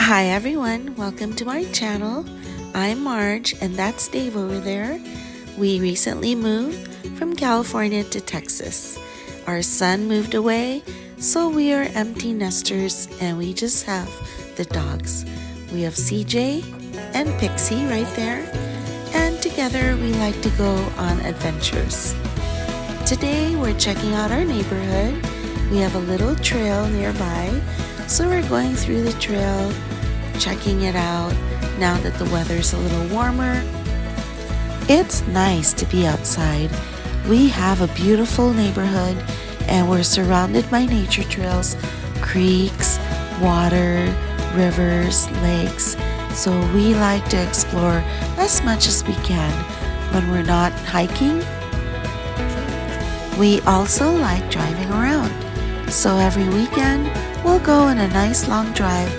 Hi everyone, welcome to my channel. I'm Marge and that's Dave over there. We recently moved from California to Texas. Our son moved away, so we are empty nesters and we just have the dogs. We have CJ and Pixie right there, and together we like to go on adventures. Today we're checking out our neighborhood. We have a little trail nearby, so we're going through the trail, checking it out now that the weather's a little warmer. It's nice to be outside. We have a beautiful neighborhood and we're surrounded by nature trails, creeks, water, rivers, lakes. So we like to explore as much as we can when we're not hiking. We also like driving around. So every weekend, we'll go on a nice long drive.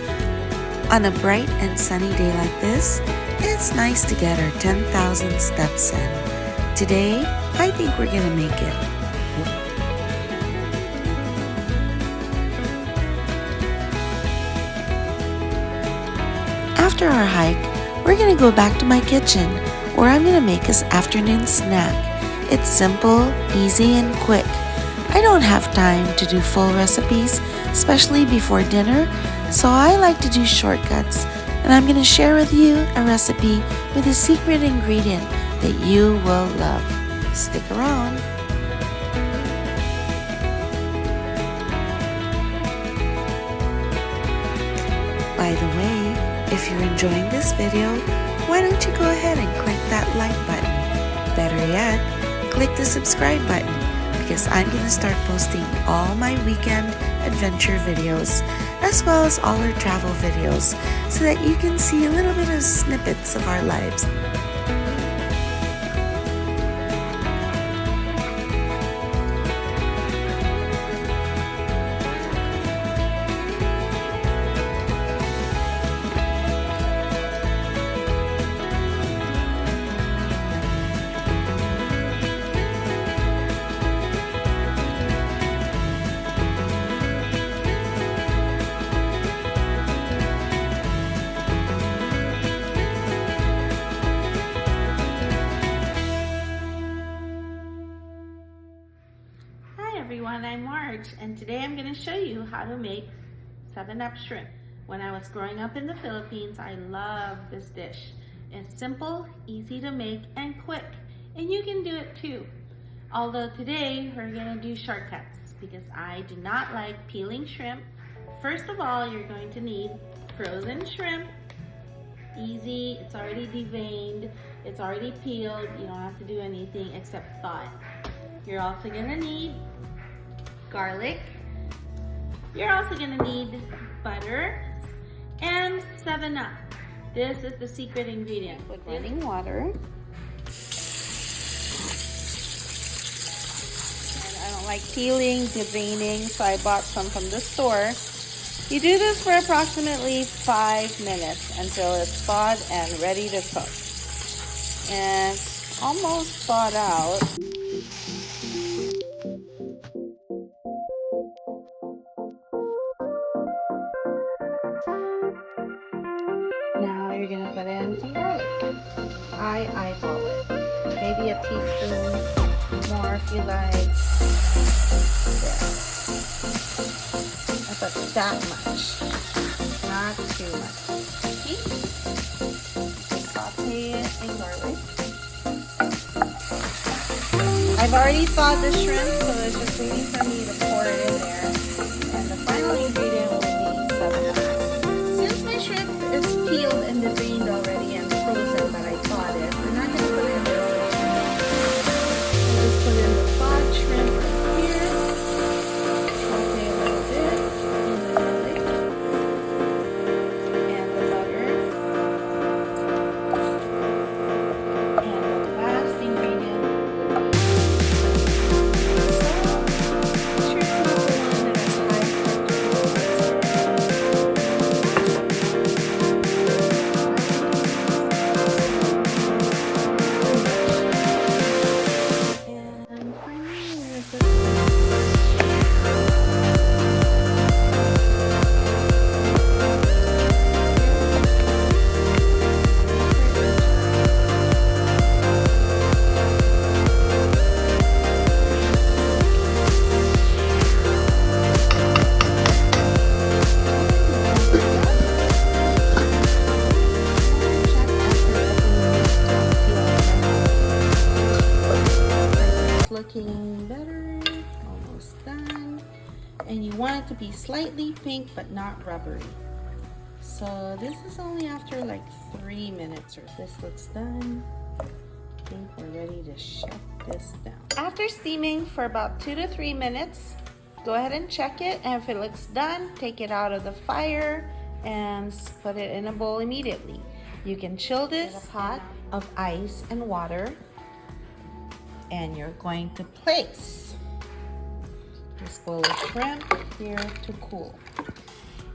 On a bright and sunny day like this, it's nice to get our 10,000 steps in. Today, I think we're gonna make it. After our hike, we're gonna go back to my kitchen where I'm gonna make us afternoon snack. It's simple, easy, and quick. I don't have time to do full recipes, especially before dinner, so I like to do shortcuts, and I'm going to share with you a recipe with a secret ingredient that you will love. Stick around. By the way, if you're enjoying this video, why don't you go ahead and click that like button? Better yet, click the subscribe button, because I'm going to start posting all my weekend adventure videos as well as all our travel videos so that you can see a little bit of snippets of our lives. Everyone, I'm Marge, and today I'm going to show you how to make 7-Up shrimp. When I was growing up in the Philippines, I loved this dish. It's simple, easy to make, and quick, and you can do it too. Although today we're going to do shortcuts because I do not like peeling shrimp. First of all, you're going to need frozen shrimp. Easy, it's already deveined, it's already peeled, you don't have to do anything except thaw it. You're also going to need garlic. You're also going to need butter and 7-Up. This is the secret ingredient. With running water. And I don't like peeling, deveining, so I bought some from the store. You do this for approximately 5 minutes until it's thawed and ready to cook. And it's almost thawed out. Now you're gonna put in some garlic. I eyeball it. Maybe a teaspoon more if you like. There. I put that much, not too much. See? Saute it in garlic. I've already thawed the shrimp, so it's just waiting for me to pour it in there. And the final ingredient will be 7-Up. Since my shrimp is peeled and deveined already and frozen, but I thawed it, we're not going to put in the raw shrimp. We'll just put in the thawed shrimp right here. Saute a little bit in the garlic and the butter. And the last ingredient will be slightly pink but not rubbery. So this is only after like 3 minutes or this looks done. I think we're ready to shut this down. After steaming for about 2 to 3 minutes, go ahead and check it, and if it looks done, take it out of the fire and put it in a bowl immediately. You can chill this in a pot of ice and water, and you're going to place this bowl of shrimp here to cool.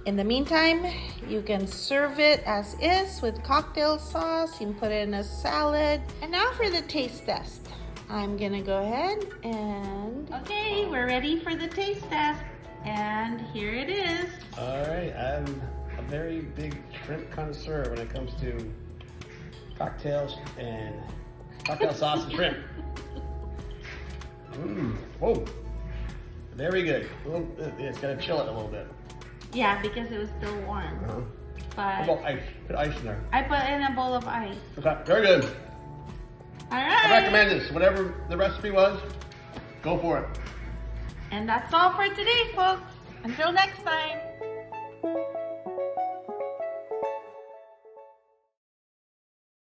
In the meantime, you can serve it as is with cocktail sauce. You can put it in a salad. And now for the taste test. I'm gonna go ahead and... Okay, we're ready for the taste test. And here it is. All right, I'm a very big shrimp connoisseur when it comes to cocktails and cocktail sauce and shrimp. Whoa, very good. It's gonna chill it a little bit. Yeah, because it was still warm. But How about ice? Put ice in there. I put in a bowl of ice. Okay, very good. All right. I recommend this. Whatever the recipe was, go for it. And that's all for today, folks. Until next time.